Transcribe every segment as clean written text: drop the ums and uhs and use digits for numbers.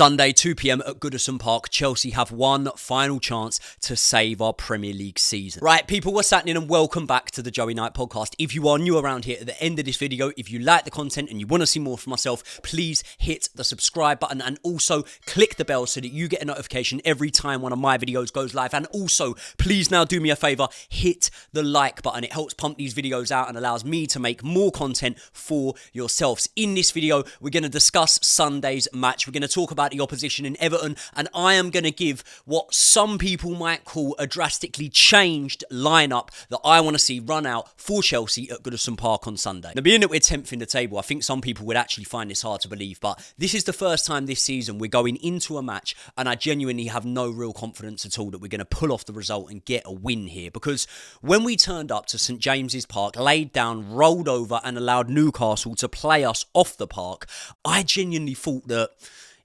Sunday, 2 p.m. at Godison Park, Chelsea have one final chance to save our Premier League season. Right, people, what's happening, and welcome back to the Joey Knight podcast. If you are new around here, at the end of this video, if you like the content and you want to see more from myself, please hit the subscribe button and also click the bell so that you get a notification every time one of my videos goes live. And also, please now do me a favor, hit the like button. It helps pump these videos out and allows me to make more content for yourselves. In this video, we're going to discuss Sunday's match. We're going to talk about the opposition in Everton, and I am going to give what some people might call a drastically changed lineup that I want to see run out for Chelsea at Godison Park on Sunday. Now, being that we're 10th in the table, I think some people would actually find this hard to believe, but this is the first time this season we're going into a match, and I genuinely have no real confidence at all that we're going to pull off the result and get a win here, because when we turned up to St James's Park, laid down, rolled over and allowed Newcastle to play us off the park, I genuinely thought that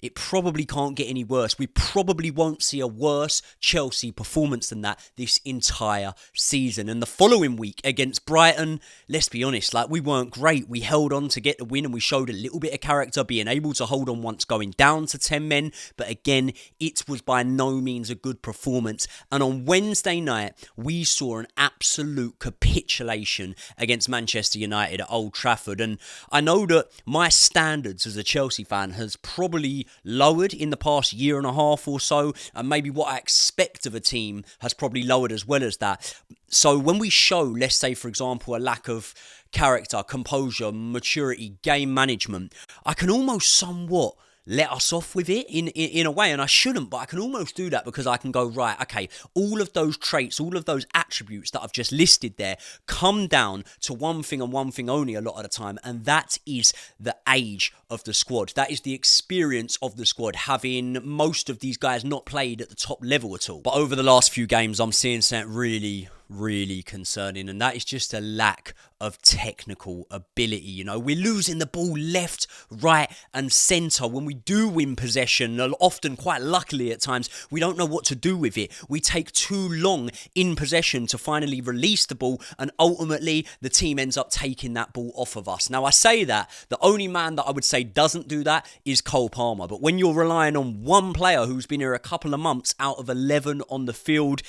it probably can't get any worse. We probably won't see a worse Chelsea performance than that this entire season. And the following week against Brighton, let's be honest, we weren't great. We held on to get the win and we showed a little bit of character, being able to hold on once going down to 10 men. But again, it was by no means a good performance. And on Wednesday night, we saw an absolute capitulation against Manchester United at Old Trafford. And I know that my standards as a Chelsea fan has probably lowered in the past year and a half or so, and maybe what I expect of a team has probably lowered as well as that. So when we show, let's say for example, a lack of character, composure, maturity, game management, I can almost somewhat let us off with it in a way, and I shouldn't, but I can almost do that because I can go, right, okay, all of those traits, all of those attributes that I've just listed there come down to one thing and one thing only a lot of the time, and that is the age of the squad. That is the experience of the squad, having most of these guys not played at the top level at all. But over the last few games, I'm seeing something really concerning, and that is just a lack of technical ability. You know, we're losing the ball left, right and centre. When we do win possession, often quite luckily at times, we don't know what to do with it. We take too long in possession to finally release the ball, and ultimately the team ends up taking that ball off of us. Now, I say that the only man that I would say doesn't do that is Cole Palmer, but when you're relying on one player who's been here a couple of months out of 11 on the field,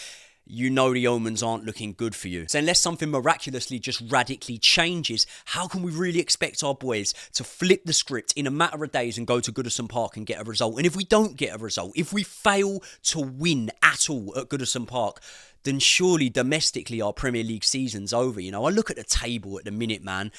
you know the omens aren't looking good for you. So unless something miraculously just radically changes, how can we really expect our boys to flip the script in a matter of days and go to Godison Park and get a result? And if we don't get a result, if we fail to win at all at Godison Park, then surely domestically our Premier League season's over. You know, I look at the table at the minute, man,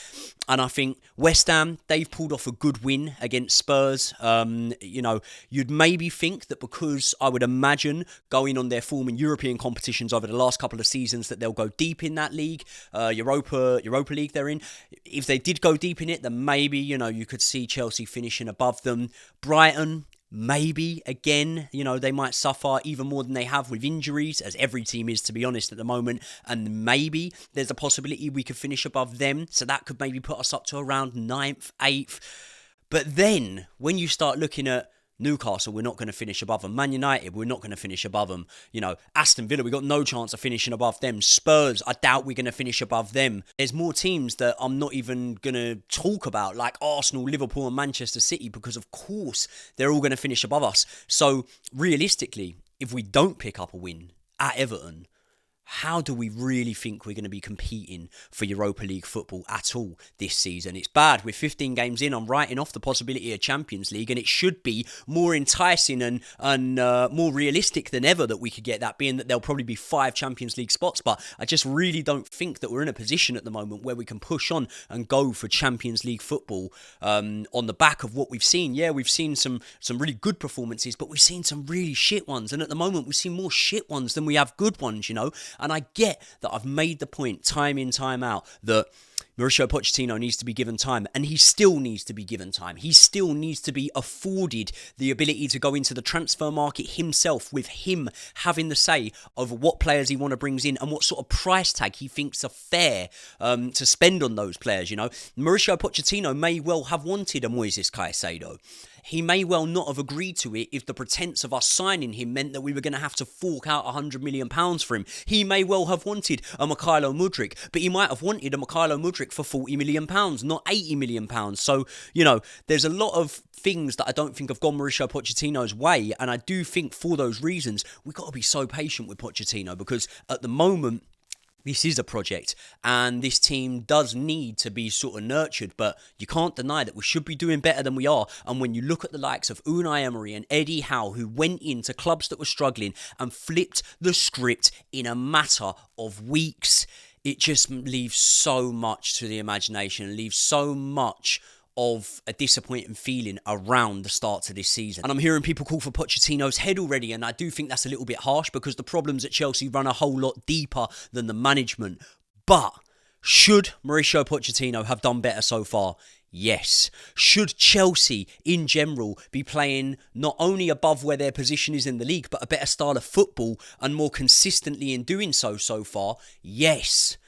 and I think West Ham, they've pulled off a good win against Spurs. You know, you'd maybe think that because I would imagine going on their form in European competitions over the last couple of seasons that they'll go deep in that league, Europa League they're in. If they did go deep in it, then maybe, you know, you could see Chelsea finishing above them. Brighton, maybe, again, you know, they might suffer even more than they have with injuries, as every team is, to be honest, at the moment. And maybe there's a possibility we could finish above them. So that could maybe put us up to around 9th, 8th. But then, when you start looking at Newcastle, we're not going to finish above them. Man United, we're not going to finish above them. You know, Aston Villa, we got no chance of finishing above them. Spurs, I doubt we're going to finish above them. There's more teams that I'm not even going to talk about, like Arsenal, Liverpool and Manchester City, because of course they're all going to finish above us. So realistically, if we don't pick up a win at Everton, how do we really think we're going to be competing for Europa League football at all this season? It's bad. We're 15 games in. I'm writing off the possibility of Champions League, and it should be more enticing and more realistic than ever that we could get that, being that there'll probably be 5 Champions League spots. But I just really don't think that we're in a position at the moment where we can push on and go for Champions League football on the back of what we've seen. Yeah, we've seen some really good performances, but we've seen some really shit ones. And at the moment, we've seen more shit ones than we have good ones, you know. And I get that I've made the point time in, time out that Mauricio Pochettino needs to be given time, and he still needs to be given time. He still needs to be afforded the ability to go into the transfer market himself, with him having the say over what players he want to bring in and what sort of price tag he thinks are fair to spend on those players, you know. Mauricio Pochettino may well have wanted a Moises Caicedo. he may well not have agreed to it if the pretense of us signing him meant that we were going to have to fork out £100 million for him. He may well have wanted a Mykhailo Mudryk, but he might have wanted a Mykhailo Mudryk for £40 million, not £80 million. So, there's a lot of things that I don't think have gone Mauricio Pochettino's way, and I do think for those reasons, we've got to be so patient with Pochettino, because at the moment, this is a project, and this team does need to be sort of nurtured, but you can't deny that we should be doing better than we are. And when you look at the likes of Unai Emery and Eddie Howe, who went into clubs that were struggling and flipped the script in a matter of weeks, it just leaves so much to the imagination, leaves so much of a disappointing feeling around the start to this season. And I'm hearing people call for Pochettino's head already, and I do think that's a little bit harsh, because the problems at Chelsea run a whole lot deeper than the management. But should Mauricio Pochettino have done better so far? Yes. Should Chelsea in general be playing not only above where their position is in the league, but a better style of football and more consistently in doing so far? Yes.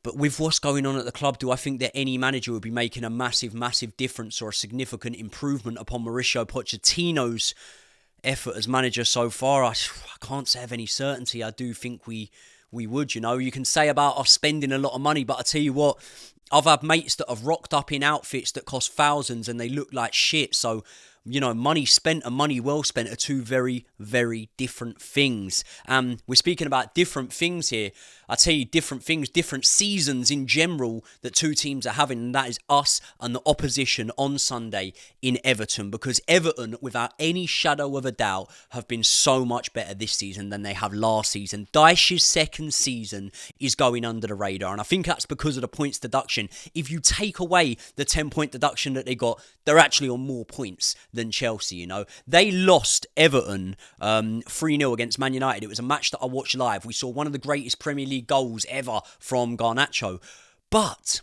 But with what's going on at the club, do I think that any manager would be making a massive, massive difference or a significant improvement upon Mauricio Pochettino's effort as manager so far? I can't say with any certainty. I do think we would, You can say about us spending a lot of money, but I tell you what, I've had mates that have rocked up in outfits that cost thousands and they look like shit. So, money spent and money well spent are two very, very different things. We're speaking about different things here. I tell you, different things, different seasons in general that two teams are having, and that is us and the opposition on Sunday in Everton. Because Everton, without any shadow of a doubt, have been so much better this season than they have last season. Dyche's second season is going under the radar, and I think that's because of the points deduction. If you take away the 10-point deduction that they got, they're actually on more points than Chelsea, They lost Everton 3-0 against Man United. It was a match that I watched live. We saw one of the greatest Premier League goals ever from Garnacho. But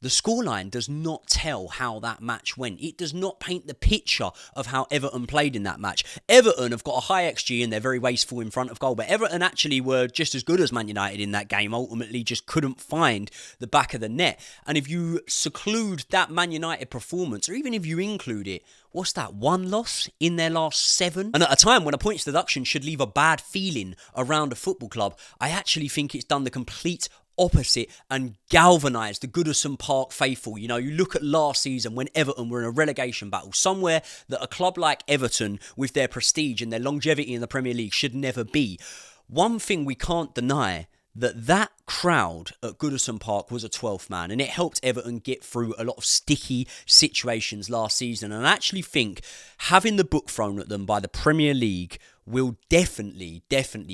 the scoreline does not tell how that match went. It does not paint the picture of how Everton played in that match. Everton have got a high XG and they're very wasteful in front of goal, but Everton actually were just as good as Man United in that game, ultimately just couldn't find the back of the net. And if you seclude that Man United performance, or even if you include it, what's that, one loss in their last 7? And at a time when a points deduction should leave a bad feeling around a football club, I actually think it's done the complete opposite and galvanised the Godison Park faithful. You look at last season when Everton were in a relegation battle, somewhere that a club like Everton, with their prestige and their longevity in the Premier League, should never be. One thing we can't deny, that crowd at Godison Park was a 12th man, and it helped Everton get through a lot of sticky situations last season. And I actually think having the book thrown at them by the Premier League will definitely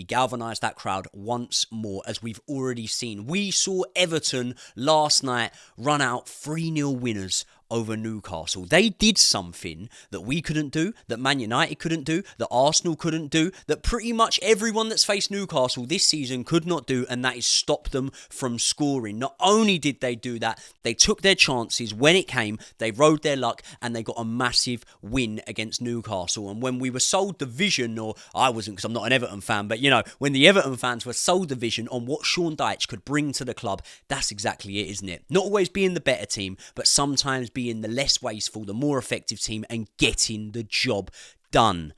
galvanise that crowd once more, as we've already seen. We saw Everton last night run out 3-0 winners over Newcastle. They did something that we couldn't do, that Man United couldn't do, that Arsenal couldn't do, that pretty much everyone that's faced Newcastle this season could not do, and that is stop them from scoring. Not only did they do that, they took their chances when it came, they rode their luck, and they got a massive win against Newcastle. And when we were sold the vision, or I wasn't because I'm not an Everton fan, but when the Everton fans were sold the vision on what Sean Dyche could bring to the club, that's exactly it, isn't it? Not always being the better team, but sometimes being the less wasteful, the more effective team, and getting the job done.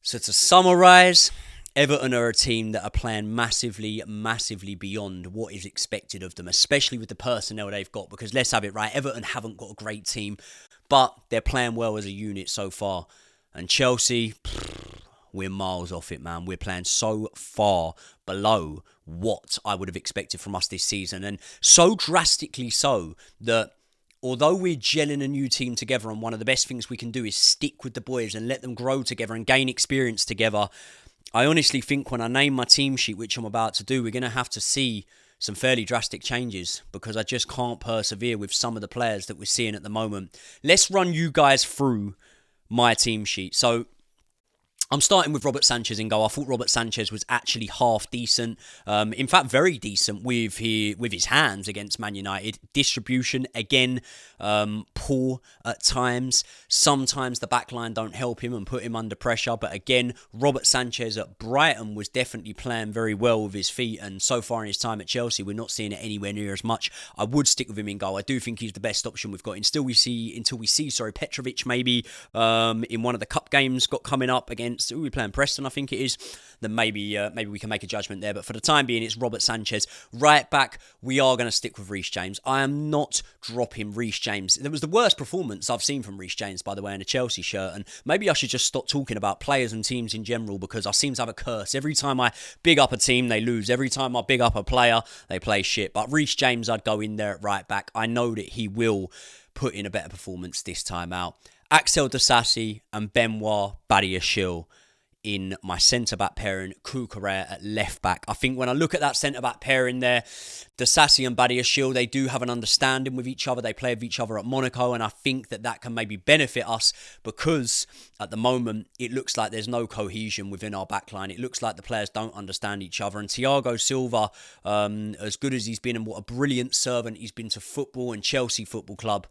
So to summarise, Everton are a team that are playing massively beyond what is expected of them, especially with the personnel they've got, because let's have it right, Everton haven't got a great team, but they're playing well as a unit so far. And Chelsea, we're miles off it, man. We're playing so far below what I would have expected from us this season, and so drastically so that although we're gelling a new team together, and one of the best things we can do is stick with the boys and let them grow together and gain experience together, I honestly think when I name my team sheet, which I'm about to do, we're going to have to see some fairly drastic changes, because I just can't persevere with some of the players that we're seeing at the moment. Let's run you guys through my team sheet. So I'm starting with Robert Sanchez in goal. I thought Robert Sanchez was actually half decent. In fact, very decent with his hands against Man United. Distribution, again, poor at times. Sometimes the back line don't help him and put him under pressure. But again, Robert Sanchez at Brighton was definitely playing very well with his feet. And so far in his time at Chelsea, we're not seeing it anywhere near as much. I would stick with him in goal. I do think he's the best option we've got. Until we see Petrovic maybe in one of the cup games got coming up against. Who are we playing? Preston, I think it is. Then maybe we can make a judgment there. But for the time being, it's Robert Sanchez. Right back, we are going to stick with Reece James. I am not dropping Reece James. That was the worst performance I've seen from Reece James, by the way, in a Chelsea shirt. And maybe I should just stop talking about players and teams in general, because I seem to have a curse. Every time I big up a team, they lose. Every time I big up a player, they play shit. But Reece James, I'd go in there at right back. I know that he will put in a better performance this time out. Axel Disasi and Benoit Badiashile in my centre-back pairing, Cucurella at left-back. I think when I look at that centre-back pairing there, Disasi and Badiashile, they do have an understanding with each other. They play with each other at Monaco, and I think that can maybe benefit us, because at the moment, it looks like there's no cohesion within our backline. It looks like the players don't understand each other. And Thiago Silva, as good as he's been and what a brilliant servant he's been to football and Chelsea Football Club,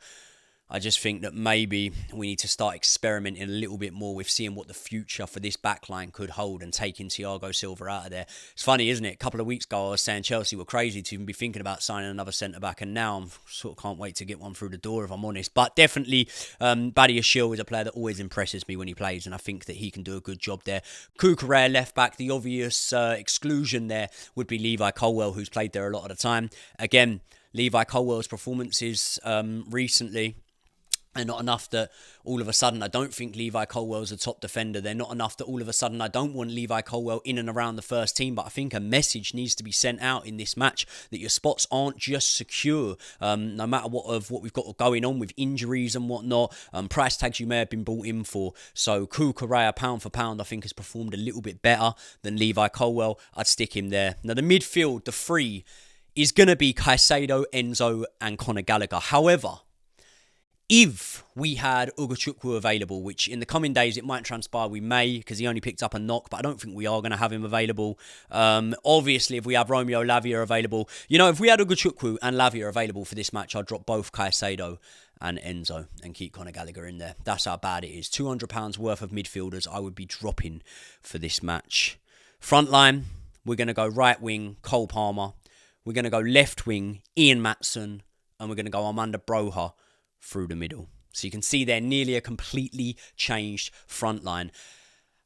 I just think that maybe we need to start experimenting a little bit more with seeing what the future for this backline could hold and taking Thiago Silva out of there. It's funny, isn't it? A couple of weeks ago, I was saying Chelsea were crazy to even be thinking about signing another centre-back, and now I sort of can't wait to get one through the door, if I'm honest. But definitely, Badiashile is a player that always impresses me when he plays, and I think that he can do a good job there. Cucurella left-back, the obvious exclusion there would be Levi Colwill, who's played there a lot of the time. Again, Levi Colwill's performances recently, they're not enough that all of a sudden I don't think Levi Colwell's a top defender. They're not enough that all of a sudden I don't want Levi Colwill in and around the first team. But I think a message needs to be sent out in this match that your spots aren't just secure. No matter what we've got going on with injuries and whatnot, price tags you may have been brought in for. So Cucurella, pound for pound, I think has performed a little bit better than Levi Colwill. I'd stick him there. Now the midfield, the three, is going to be Caicedo, Enzo and Conor Gallagher. However, if we had Ugochukwu available, which in the coming days it might transpire we may, because he only picked up a knock, but I don't think we are going to have him available. Obviously, if we have Romeo Lavia available, if we had Ugochukwu and Lavia available for this match, I'd drop both Caicedo and Enzo and keep Conor Gallagher in there. That's how bad it is. £200 worth of midfielders I would be dropping for this match. Front line, we're going to go right wing, Cole Palmer. We're going to go left wing, Ian Maatson. And we're going to go Armando Broja through the middle. So you can see they're nearly a completely changed front line.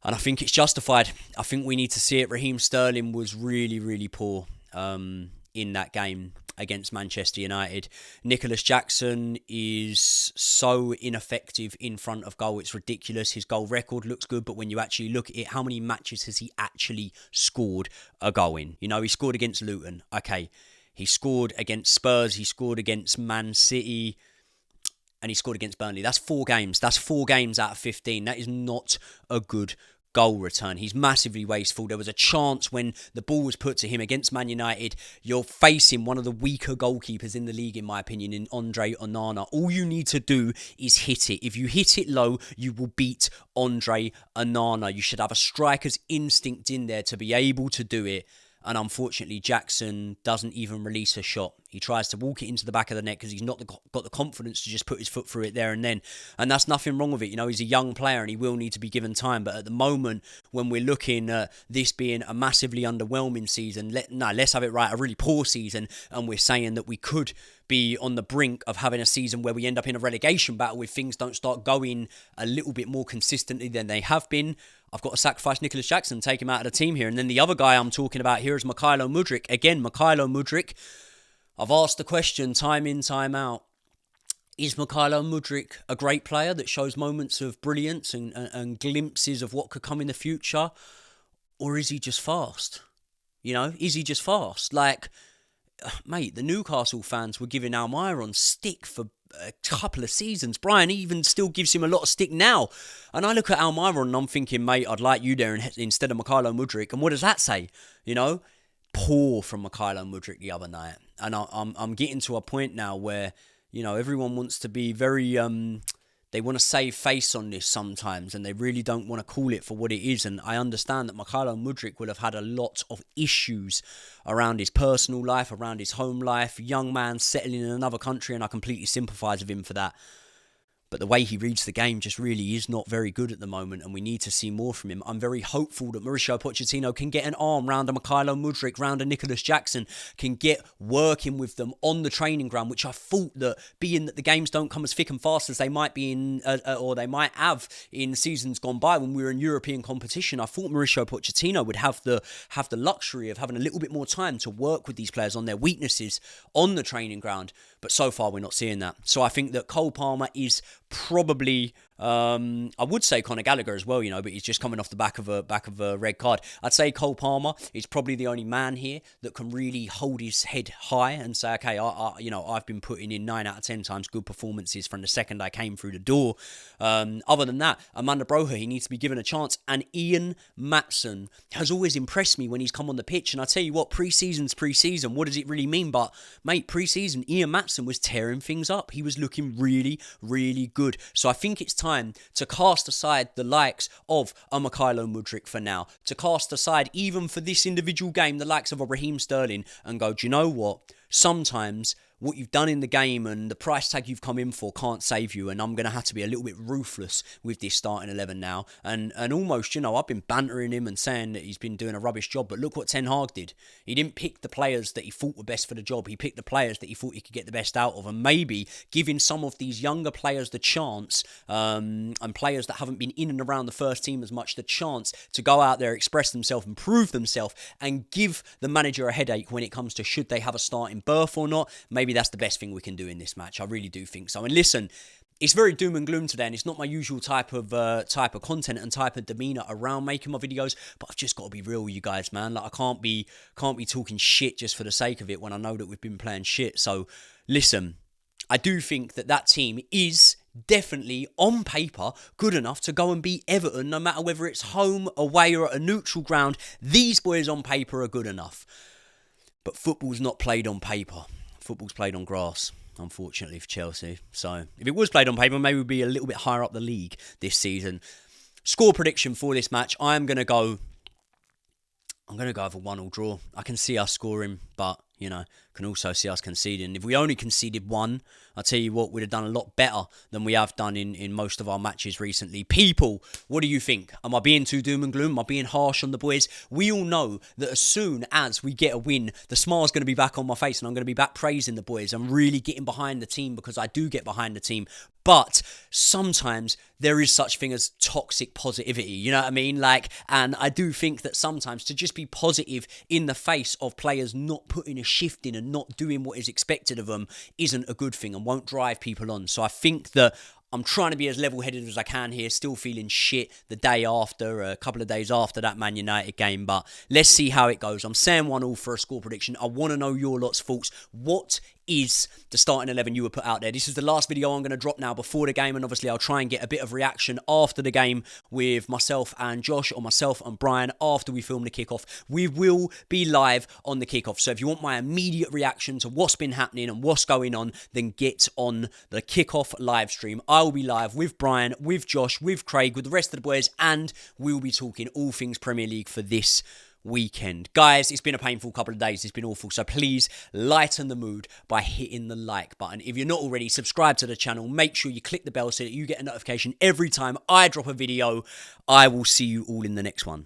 And I think it's justified. I think we need to see it. Raheem Sterling was really, really poor in that game against Manchester United. Nicholas Jackson is so ineffective in front of goal. It's ridiculous. His goal record looks good, but when you actually look at it, how many matches has he actually scored a goal in? He scored against Luton. Okay. He scored against Spurs. He scored against Man City. And he scored against Burnley. That's 4 games. That's 4 games out of 15. That is not a good goal return. He's massively wasteful. There was a chance when the ball was put to him against Man United. You're facing one of the weaker goalkeepers in the league, in my opinion, in Andre Onana. All you need to do is hit it. If you hit it low, you will beat Andre Onana. You should have a striker's instinct in there to be able to do it. And unfortunately, Jackson doesn't even release a shot. He tries to walk it into the back of the net because he's not got the confidence to just put his foot through it there and then. And that's nothing wrong with it. He's a young player and he will need to be given time. But at the moment, when we're looking at this being a massively underwhelming season, let's have it right, a really poor season. And we're saying that we could be on the brink of having a season where we end up in a relegation battle if things don't start going a little bit more consistently than they have been. I've got to sacrifice Nicholas Jackson, take him out of the team here. And then the other guy I'm talking about here is Mykhailo Mudryk. Again, Mykhailo Mudryk. I've asked the question time in, time out. Is Mykhailo Mudryk a great player that shows moments of brilliance and glimpses of what could come in the future? Or is he just fast? Is he just fast? Mate, the Newcastle fans were giving Almiron stick for a couple of seasons. Brian even still gives him a lot of stick now. And I look at Almiron and I'm thinking, mate, I'd like you there instead of Mykhailo Mudryk. And what does that say? Poor from Mykhailo Mudryk the other night. And I'm getting to a point now where, everyone wants to be very they want to save face on this sometimes, and they really don't want to call it for what it is. And I understand that Mykhailo Mudryk will have had a lot of issues around his personal life, around his home life, young man settling in another country, and I completely sympathise with him for that. But the way he reads the game just really is not very good at the moment, and we need to see more from him. I'm very hopeful that Mauricio Pochettino can get an arm round a Mykhailo Mudryk, round a Nicholas Jackson, can get working with them on the training ground, which I thought that, being that the games don't come as thick and fast as they might be in, or they might have in seasons gone by when we were in European competition, I thought Mauricio Pochettino would have the luxury of having a little bit more time to work with these players on their weaknesses on the training ground. But so far, we're not seeing that. So I think that Cole Palmer is probably, I would say Conor Gallagher as well, but he's just coming off the back of a red card. I'd say Cole Palmer is probably the only man here that can really hold his head high and say, okay, I've been putting in 9 out of 10 times good performances from the second I came through the door. Other than that, Amanda Broha, he needs to be given a chance. And Ian Maatsen has always impressed me when he's come on the pitch. And I tell you what, pre-season's pre-season. What does it really mean? But mate, pre-season, Ian Maatsen was tearing things up. He was looking really, really good. So I think it's time to cast aside the likes of a Mykhailo Mudryk for now. To cast aside, even for this individual game, the likes of a Raheem Sterling, and go, do you know what? Sometimes what you've done in the game and the price tag you've come in for can't save you, and I'm going to have to be a little bit ruthless with this starting 11 now. And almost, I've been bantering him and saying that he's been doing a rubbish job, but look what Ten Hag did. He didn't pick the players that he thought were best for the job. He picked the players that he thought he could get the best out of, and maybe giving some of these younger players the chance, and players that haven't been in and around the first team as much, the chance to go out there, express themselves and prove themselves, and give the manager a headache when it comes to should they have a starting berth or not. Maybe that's the best thing we can do in this match. I really do think so. And listen, it's very doom and gloom today, and it's not my usual type of content and type of demeanour around making my videos, but I've just got to be real with you guys, man. Like, I can't be talking shit just for the sake of it when I know that we've been playing shit. So listen, I do think that team is definitely, on paper, good enough to go and beat Everton, no matter whether it's home, away, or at a neutral ground. These boys on paper are good enough. But football's not played on paper. Football's played on grass, unfortunately, for Chelsea. So if it was played on paper, maybe we'd be a little bit higher up the league this season. Score prediction for this match, I'm going to go with a 1-1 draw. I can see us scoring, but, can also see us conceding. If we only conceded one, I'll tell you what, we'd have done a lot better than we have done in most of our matches recently. People, what do you think? Am I being too doom and gloom? Am I being harsh on the boys? We all know that as soon as we get a win, the smile's going to be back on my face, and I'm going to be back praising the boys. I'm really getting behind the team, because I do get behind the team. But sometimes there is such thing as toxic positivity, you know what I mean? And I do think that sometimes to just be positive in the face of players not putting a shift in and not doing what is expected of them isn't a good thing and won't drive people on. So I think that I'm trying to be as level-headed as I can here, still feeling shit the day after, a couple of days after that Man United game, but let's see how it goes. I'm saying 1-1 for a score prediction. I want to know your lot's thoughts. What is the starting 11 you would put out there? This is the last video I'm going to drop now before the game, and obviously I'll try and get a bit of reaction after the game with myself and Josh, or myself and Brian after we film the kickoff. We will be live on the kickoff, so if you want my immediate reaction to what's been happening and what's going on, then get on the kickoff live stream. I will be live with Brian, with Josh, with Craig, with the rest of the boys, and we'll be talking all things Premier League for this weekend. Guys, it's been a painful couple of days. It's been awful. So please lighten the mood by hitting the like button. If you're not already, subscribe to the channel. Make sure you click the bell so that you get a notification every time I drop a video. I will see you all in the next one.